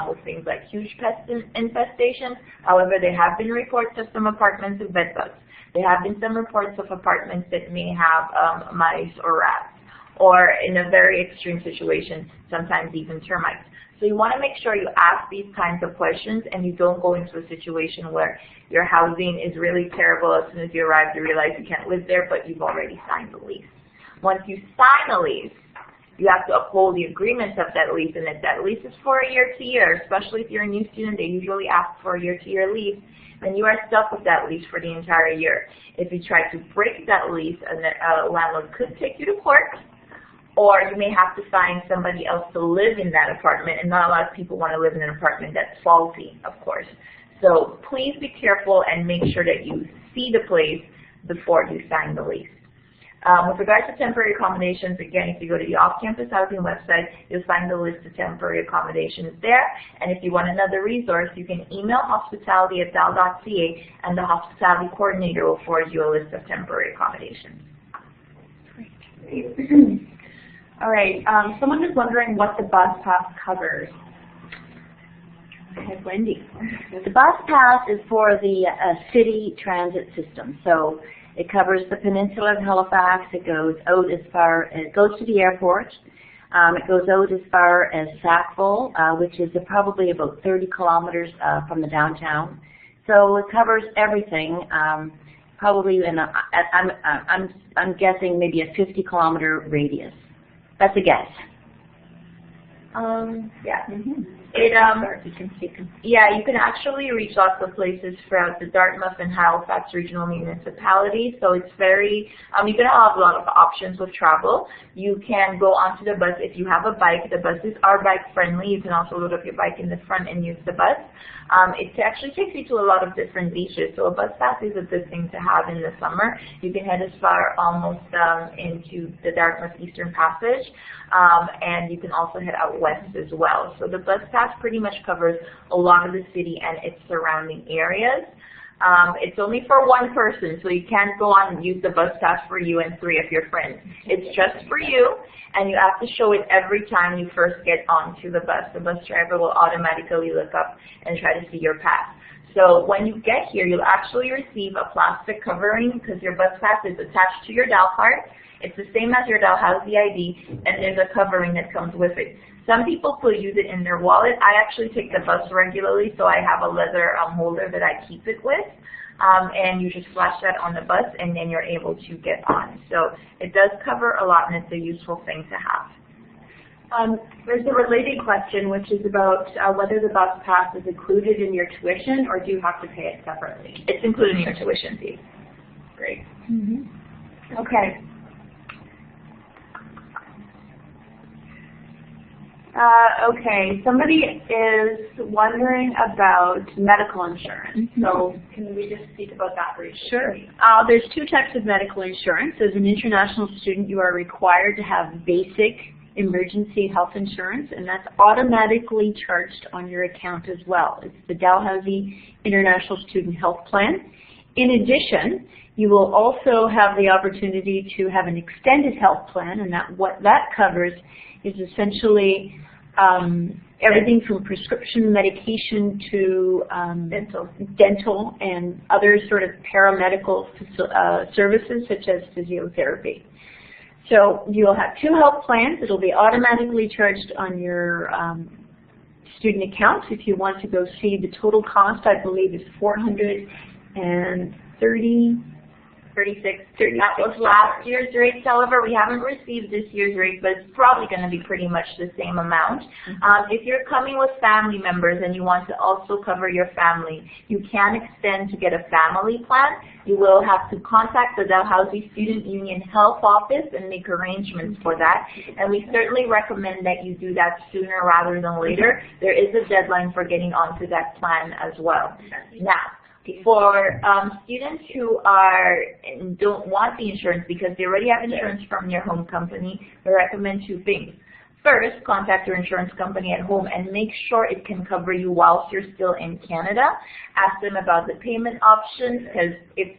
with things like huge pest infestations. However, there have been reports of some apartments with bed bugs. There have been some reports of apartments that may have mice or rats, or in a very extreme situation, sometimes even termites. So you want to make sure you ask these kinds of questions and you don't go into a situation where your housing is really terrible. As soon as you arrive, you realize you can't live there, but you've already signed the lease. Once you sign a lease, you have to uphold the agreements of that lease, and if that lease is for a year-to-year, especially if you're a new student, they usually ask for a year-to-year lease, then you are stuck with that lease for the entire year. If you try to break that lease, a landlord could take you to court, or you may have to find somebody else to live in that apartment, and not a lot of people want to live in an apartment that's faulty, of course. So please be careful and make sure that you see the place before you sign the lease. With regards to temporary accommodations, again, if you go to the off-campus housing website, you'll find the list of temporary accommodations there. And if you want another resource, you can email hospitality@dal.ca, and the hospitality coordinator will forward you a list of temporary accommodations. Great. All right. Someone is wondering what the bus pass covers. Okay, Wendy. The bus pass is for the city transit system. So it covers the peninsula of Halifax. It goes out as far as, it goes to the airport. It goes out as far as Sackville, which is probably about 30 kilometers from the downtown. So it covers everything. Probably in a, I'm guessing maybe a 50-kilometer radius. That's a guess. Yeah. Mm-hmm. Yeah, you can actually reach lots of places throughout the Dartmouth and Halifax regional municipalities. So it's very, you can have a lot of options with travel. You can go onto the bus if you have a bike. The buses are bike friendly. You can also load up your bike in the front and use the bus. It actually takes you to a lot of different beaches. So a bus pass is a good thing to have in the summer. You can head as far almost into the Dartmouth Eastern Passage, and you can also head out west as well. So the bus pass pretty much covers a lot of the city and its surrounding areas. It's only for one person, so you can't go on and use the bus pass for you and 3 of your friends. It's just for you, and you have to show it every time you first get onto the bus. The bus driver will automatically look up and try to see your pass. So when you get here, you'll actually receive a plastic covering because your bus pass is attached to your Dal card. It's the same as your Dalhousie ID, and there's a covering that comes with it. Some people will use it in their wallet. I actually take the bus regularly, so I have a leather holder that I keep it with. And you just flash that on the bus, and then you're able to get on. So it does cover a lot, and it's a useful thing to have. There's a related question, which is about whether the bus pass is included in your tuition, or do you have to pay it separately? It's included in your tuition fee. Great. Mm-hmm. Okay. Okay, somebody is wondering about medical insurance. Mm-hmm. So can we just speak about that briefly? Sure. There's two types of medical insurance. As an international student, you are required to have basic emergency health insurance, and that's automatically charged on your account as well. It's the Dalhousie International Student Health Plan. In addition, you will also have the opportunity to have an extended health plan, and what that covers is essentially everything from prescription medication to dental and other sort of paramedical services such as physiotherapy. So you'll have two health plans. It'll be automatically charged on your student account. If you want to go see, the total cost, I believe, is $436. That was last year's rates. However, we haven't received this year's rate, but it's probably going to be pretty much the same amount. If you're coming with family members and you want to also cover your family, you can extend to get a family plan. You will have to contact the Dalhousie Student Union Health Office and make arrangements for that. And we certainly recommend that you do that sooner rather than later. There is a deadline for getting onto that plan as well. Now, for students who don't want the insurance because they already have insurance from your home company, we recommend two things. First, contact your insurance company at home and make sure it can cover you whilst you're still in Canada. Ask them about the payment options, because if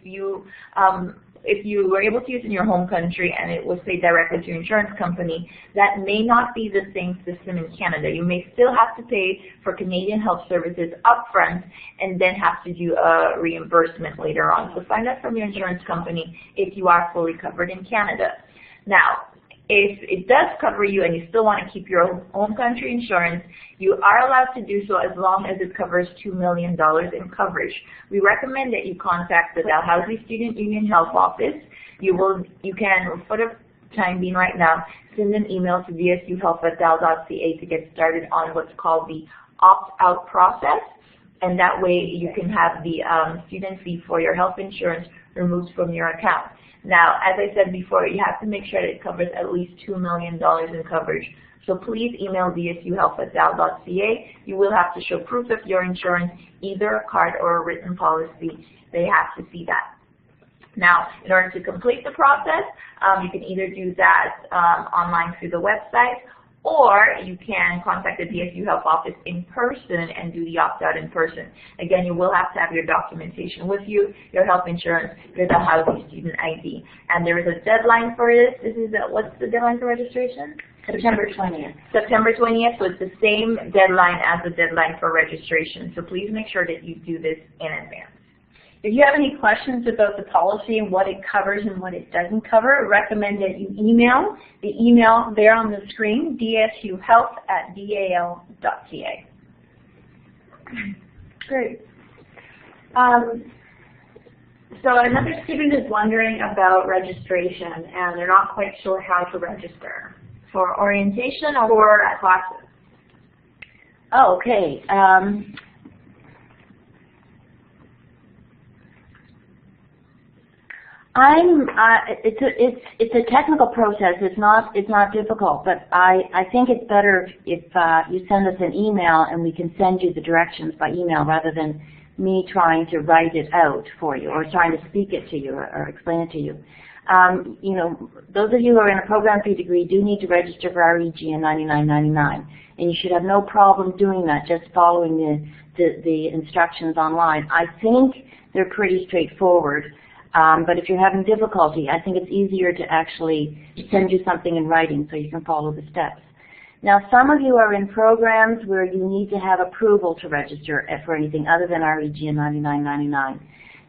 you were able to use it in your home country and it was paid directly to your insurance company, that may not be the same system in Canada. You may still have to pay for Canadian health services upfront and then have to do a reimbursement later on. So find out from your insurance company if you are fully covered in Canada. Now, if it does cover you and you still want to keep your home country insurance, you are allowed to do so as long as it covers $2 million in coverage. We recommend that you contact the Dalhousie Student Union Health Office. You can, for the time being right now, send an email to dsuhealth@dal.ca to get started on what's called the opt-out process, and that way you can have the student fee for your health insurance removed from your account. Now, as I said before, you have to make sure that it covers at least $2 million in coverage. So please email dsuhealth@dal.ca. You will have to show proof of your insurance, either a card or a written policy. They have to see that. Now, in order to complete the process, you can either do that online through the website, or you can contact the DSU Health Office in person and do the opt-out in person. Again, you will have to have your documentation with you, your health insurance, your Dalhousie student ID. And there is a deadline for this. What's the deadline for registration? September 20th. September 20th, so it's the same deadline as the deadline for registration. So please make sure that you do this in advance. If you have any questions about the policy and what it covers and what it doesn't cover, I recommend that you email the email there on the screen, dsuhealth@dal.ca. Great. So another student is wondering about registration, and they're not quite sure how to register. For orientation or for classes? Oh, okay. It's a technical process. It's not difficult, but I think it's better if you send us an email and we can send you the directions by email rather than me trying to write it out for you or trying to speak it to you or explain it to you. You know, those of you who are in a program fee degree do need to register for REG in $99.99, and you should have no problem doing that, just following the instructions online. I think they're pretty straightforward. But if you're having difficulty, I think it's easier to actually send you something in writing so you can follow the steps. Now, some of you are in programs where you need to have approval to register for anything other than REG and 99.99.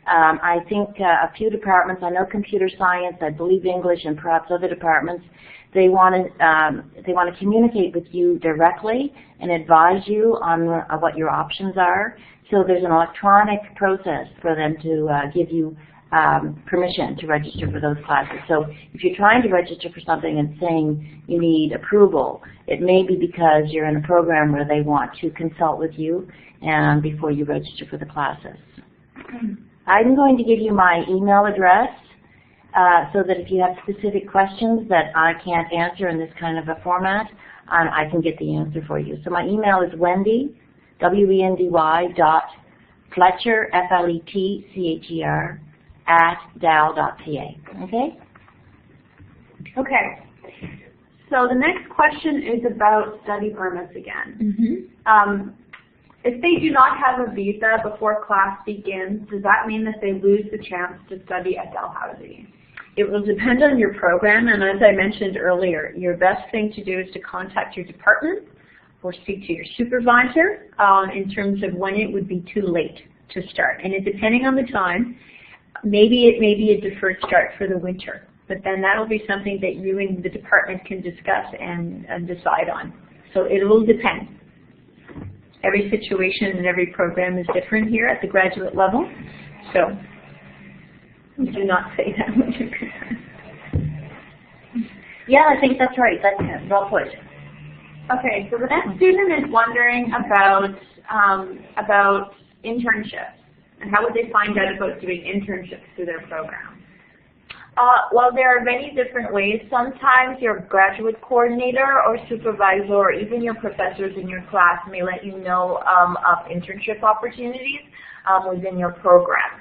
I think a few departments, I know computer science, I believe English, and perhaps other departments, they want to communicate with you directly and advise you on what your options are. So there's an electronic process for them to give you permission to register for those classes. So if you're trying to register for something and saying you need approval, it may be because you're in a program where they want to consult with you and before you register for the classes. I'm going to give you my email address so that if you have specific questions that I can't answer in this kind of a format, I can get the answer for you. So my email is Wendy, W-E-N-D-Y, Fletcher, F-L-E-T-C-H-E-R, @dal.ca. Okay? Okay. So the next question is about study permits again. If they do not have a visa before class begins, does that mean that they lose the chance to study at Dalhousie? It will depend on your program, and as I mentioned earlier, your best thing to do is to contact your department or speak to your supervisor in terms of when it would be too late to start. And depending on the time, maybe it may be a deferred start for the winter, but then that will be something that you and the department can discuss and decide on. So it will depend. Every situation and every program is different here at the graduate level, so do not say that when you're concerned. Yeah, I think that's right. That's well put. Okay, so the next student is wondering about internships and how would they find out about doing internships through their program? Well, there are many different ways. Sometimes your graduate coordinator or supervisor or even your professors in your class may let you know of internship opportunities within your program.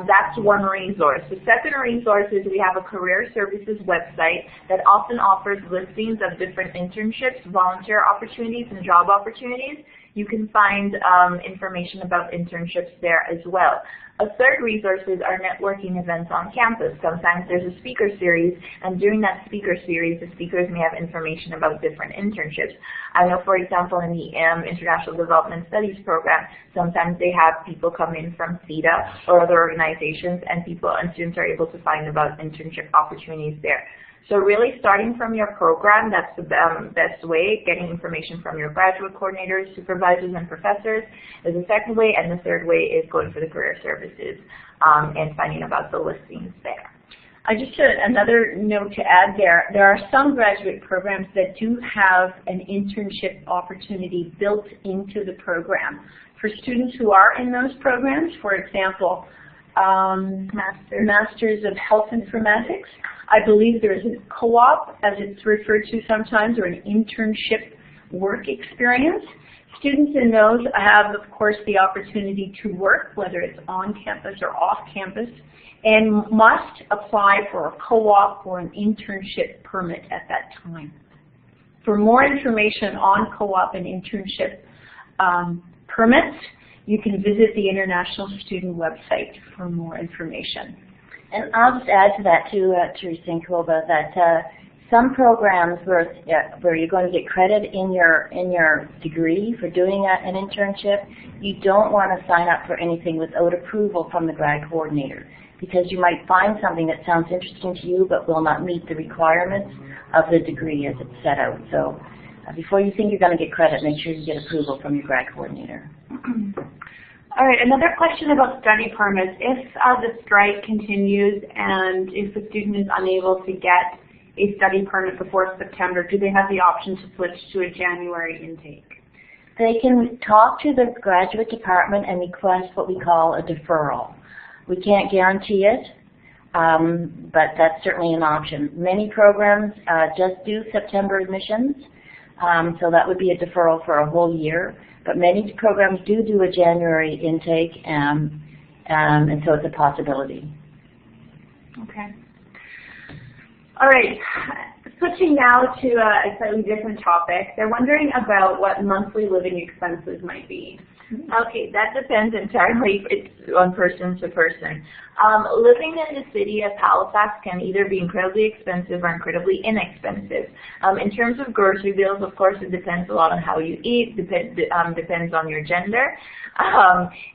That's one resource. The second resource is we have a career services website that often offers listings of different internships, volunteer opportunities, and job opportunities. You can find information about internships there as well. A third resource is our networking events on campus. Sometimes there's a speaker series, and during that speaker series, the speakers may have information about different internships. I know, for example, in the International Development Studies program, sometimes they have people come in from CETA or other organizations, and students are able to find about internship opportunities there. So really starting from your program, that's the best way. Getting information from your graduate coordinators, supervisors, and professors is the second way, and the third way is going for the career services and finding about the listings there. I just another note to add there. There are some graduate programs that do have an internship opportunity built into the program. For students who are in those programs, for example, Masters of Health Informatics, I believe there is a co-op, as it's referred to sometimes, or an internship work experience. Students in those have, of course, the opportunity to work, whether it's on campus or off campus, and must apply for a co-op or an internship permit at that time. For more information on co-op and internship permits, you can visit the International Student website for more information. And I'll just add to that too, Teresa and Koba, that some programs where you're going to get credit in your degree for doing an internship, you don't want to sign up for anything without approval from the grad coordinator, because you might find something that sounds interesting to you but will not meet the requirements of the degree as it's set out. So before you think you're going to get credit, make sure you get approval from your grad coordinator. All right, another question about study permits. If the strike continues and if the student is unable to get a study permit before September, do they have the option to switch to a January intake? They can talk to the graduate department and request what we call a deferral. We can't guarantee it, but that's certainly an option. Many programs just do September admissions, so that would be a deferral for a whole year. But many programs do a January intake, and so it's a possibility. Okay. All right. Switching now to a slightly different topic, they're wondering about what monthly living expenses might be. Okay, that depends entirely. It's on person to person. Living in the city of Halifax can either be incredibly expensive or incredibly inexpensive. In terms of grocery bills, of course, it depends a lot on how you eat, depends on your gender.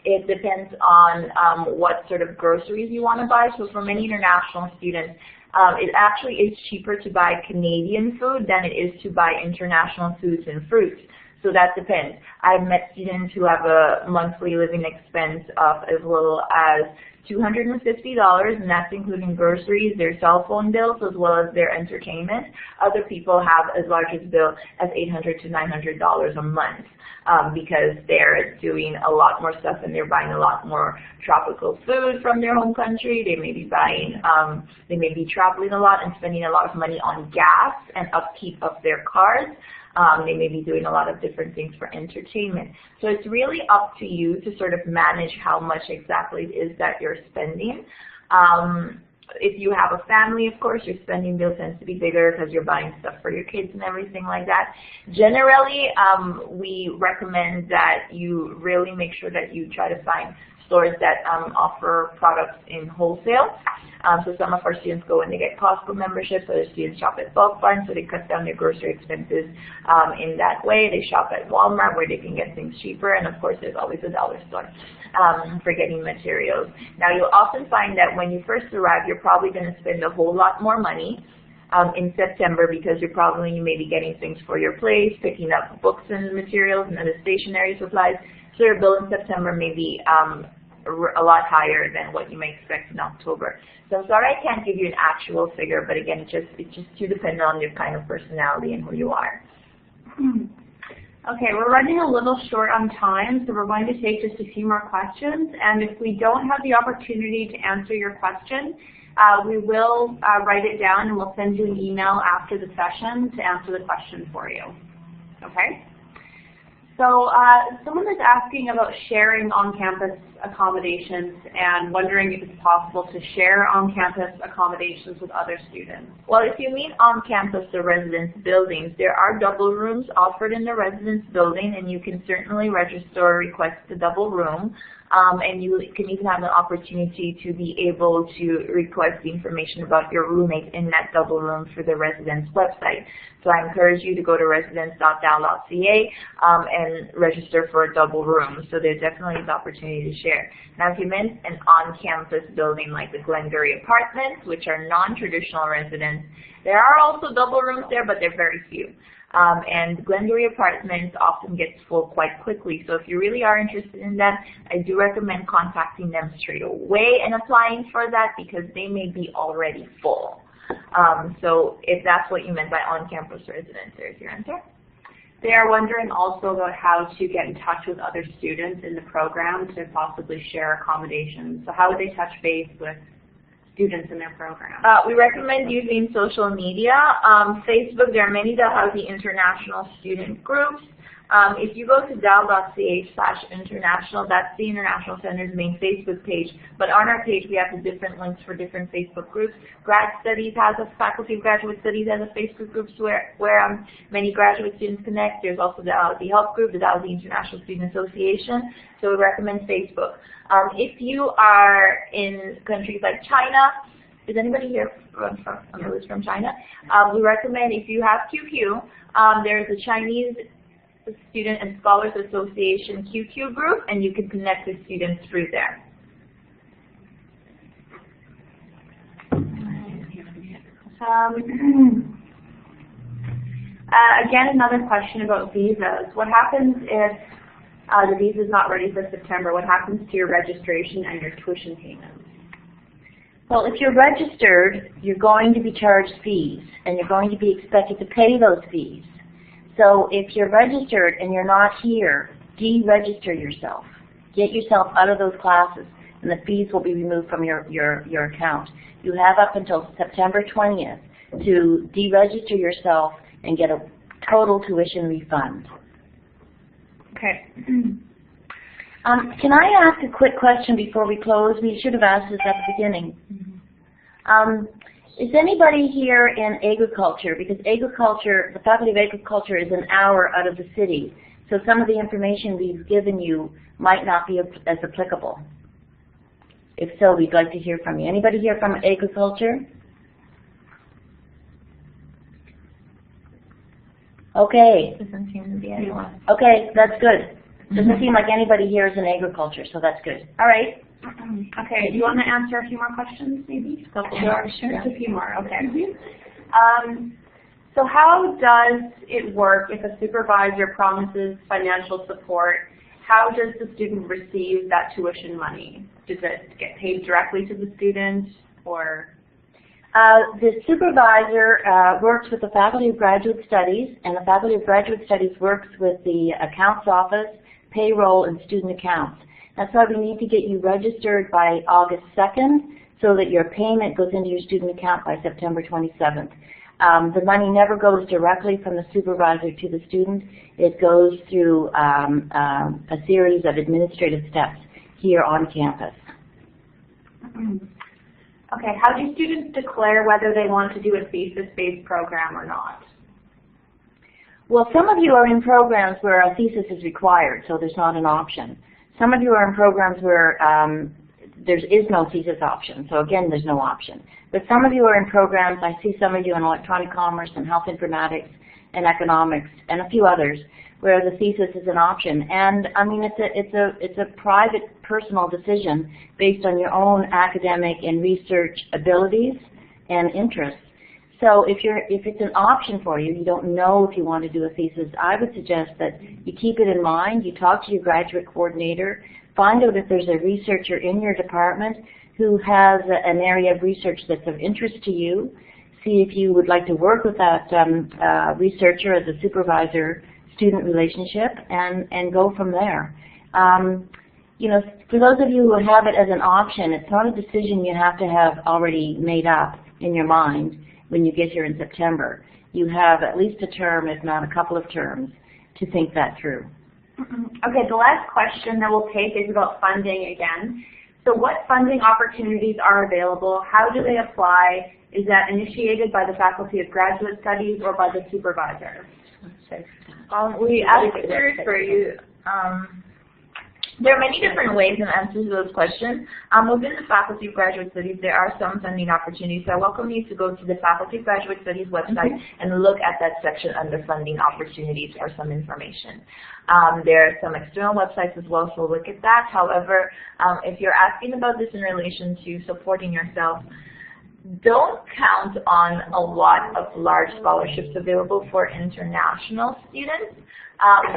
It depends on what sort of groceries you want to buy. So for many international students, it actually is cheaper to buy Canadian food than it is to buy international foods and fruits. So that depends. I've met students who have a monthly living expense of as little as $250, and that's including groceries, their cell phone bills, as well as their entertainment. Other people have as large a bill as $800 to $900 a month because they're doing a lot more stuff and they're buying a lot more tropical food from their home country. They may be buying, they may be traveling a lot and spending a lot of money on gas and upkeep of their cars. They may be doing a lot of different things for entertainment. So it's really up to you to sort of manage how much exactly it is that you're spending. If you have a family, of course, your spending bill tends to be bigger because you're buying stuff for your kids and everything like that. Generally, we recommend that you really make sure that you try to find stores that offer products in wholesale. So some of our students go and they get Costco memberships, other students shop at Bulk Barn, so they cut down their grocery expenses in that way. They shop at Walmart where they can get things cheaper, and of course there's always a dollar store for getting materials. Now you'll often find that when you first arrive, you're probably going to spend a whole lot more money in September because you may be getting things for your place, picking up books and materials and other stationery supplies. So your bill in September may be a lot higher than what you may expect in October. So I'm sorry I can't give you an actual figure, but again, it's just too dependent on your kind of personality and who you are. Okay, we're running a little short on time, so we're going to take just a few more questions. And if we don't have the opportunity to answer your question, we will write it down and we'll send you an email after the session to answer the question for you. Okay? So someone is asking about sharing on-campus accommodations and wondering if it's possible to share on-campus accommodations with other students. Well, if you mean on-campus or residence buildings, there are double rooms offered in the residence building, and you can certainly register or request a double room. And you can even have an opportunity to be able to request the information about your roommate in that double room through the residence website. So I encourage you to go to residence.dal.ca and register for a double room. So there's definitely the opportunity to share. Now, if you meant an on-campus building like the Glengarry Apartments, which are non-traditional residents, there are also double rooms there, but they're very few. And Glengarry Apartments often gets full quite quickly. So if you really are interested in that, I do recommend contacting them straight away and applying for that because they may be already full. So if that's what you meant by on-campus residence, there's your answer. They are wondering also about how to get in touch with other students in the program to possibly share accommodations. So how would they touch base with students in their program? We recommend using social media. Facebook, there are many Dalhousie international student groups. If you go to dal.ca/international, that's the International Center's main Facebook page. But on our page, we have the different links for different Facebook groups. Grad Studies has a Faculty of Graduate Studies has a Facebook group where many graduate students connect. There's also the Dalhousie Help Group, the Dalhousie International Student Association. So we recommend Facebook. If you are in countries like China, is anybody here from China? We recommend if you have QQ, there's a Chinese Student and Scholars Association QQ group, and you can connect with students through there. Again, another question about visas. What happens if the visa is not ready for September? What happens to your registration and your tuition payments? Well, if you're registered, you're going to be charged fees, and you're going to be expected to pay those fees. So if you're registered and you're not here, deregister yourself. Get yourself out of those classes, and the fees will be removed from your account. You have up until September 20th to deregister yourself and get a total tuition refund. Okay. Can I ask a quick question before we close? We should have asked this at the beginning. Is anybody here in agriculture? Because agriculture, the Faculty of Agriculture is an hour out of the city. So some of the information we've given you might not be as applicable. If so, we'd like to hear from you. Anybody here from agriculture? Okay. Doesn't seem to be anyone. Okay, that's good. Doesn't seem like anybody here is in agriculture, so that's good. All right. Okay, do you want to answer a few more questions, maybe? Sure. Just a few more, okay. So how does it work if a supervisor promises financial support? How does the student receive that tuition money? Does it get paid directly to the student, or? The supervisor works with the Faculty of Graduate Studies, and the Faculty of Graduate Studies works with the accounts office, payroll, and student accounts. That's why we need to get you registered by August 2nd so that your payment goes into your student account by September 27th. The money never goes directly from the supervisor to the student. It goes through a series of administrative steps here on campus. Okay, how do students declare whether they want to do a thesis-based program or not? Well, some of you are in programs where a thesis is required, so there's not an option. Some of you are in programs where there is no thesis option, so again, there's no option. But some of you are in programs, I see some of you in electronic commerce and health informatics and economics and a few others, where the thesis is an option. And I mean, it's a private, personal decision based on your own academic and research abilities and interests. So if it's an option for you, you don't know if you want to do a thesis, I would suggest that you keep it in mind, you talk to your graduate coordinator, find out if there's a researcher in your department who has an area of research that's of interest to you, see if you would like to work with that researcher as a supervisor-student relationship, and go from there. You know, for those of you who have it as an option, it's not a decision you have to have already made up in your mind when you get here in September. You have at least a term, if not a couple of terms, to think that through. Okay, the last question that we'll take is about funding again. So what funding opportunities are available? How do they apply? Is that initiated by the Faculty of Graduate Studies or by the supervisor? We actually refer you. There are many different ways and answers to those questions. Within the Faculty of Graduate Studies, there are some funding opportunities. So I welcome you to go to the Faculty of Graduate Studies website and look at that section under funding opportunities for some information. There are some external websites as well, so look at that. However, if you're asking about this in relation to supporting yourself, don't count on a lot of large scholarships available for international students.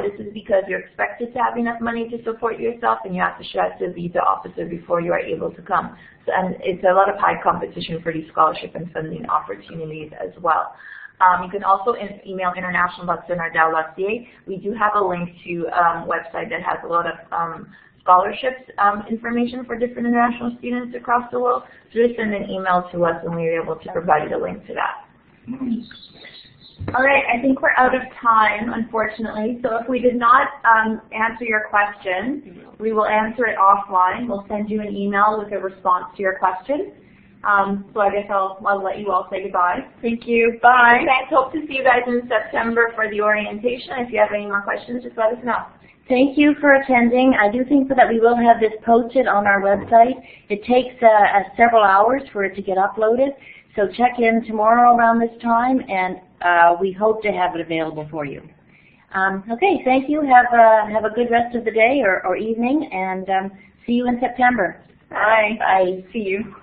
This is because you're expected to have enough money to support yourself, and you have to show it to the visa officer before you are able to come. So, and it's a lot of high competition for these scholarship and funding opportunities as well. You can also email international.cnrdal.ca. We do have a link to a website that has a lot of scholarships information for different international students across the world. So just send an email to us and we're able to provide you the link to that. All right, I think we're out of time, unfortunately. So if we did not answer your question, we will answer it offline. We'll send you an email with a response to your question. So I guess I'll let you all say goodbye. Thank you. Bye. Thanks. Hope to see you guys in September for the orientation. If you have any more questions, just let us know. Thank you for attending. I do think that we will have this posted on our website. It takes several hours for it to get uploaded, so check in tomorrow around this time, and we hope to have it available for you. Okay, thank you. Have a good rest of the day or evening, and see you in September. Bye. Bye. See you.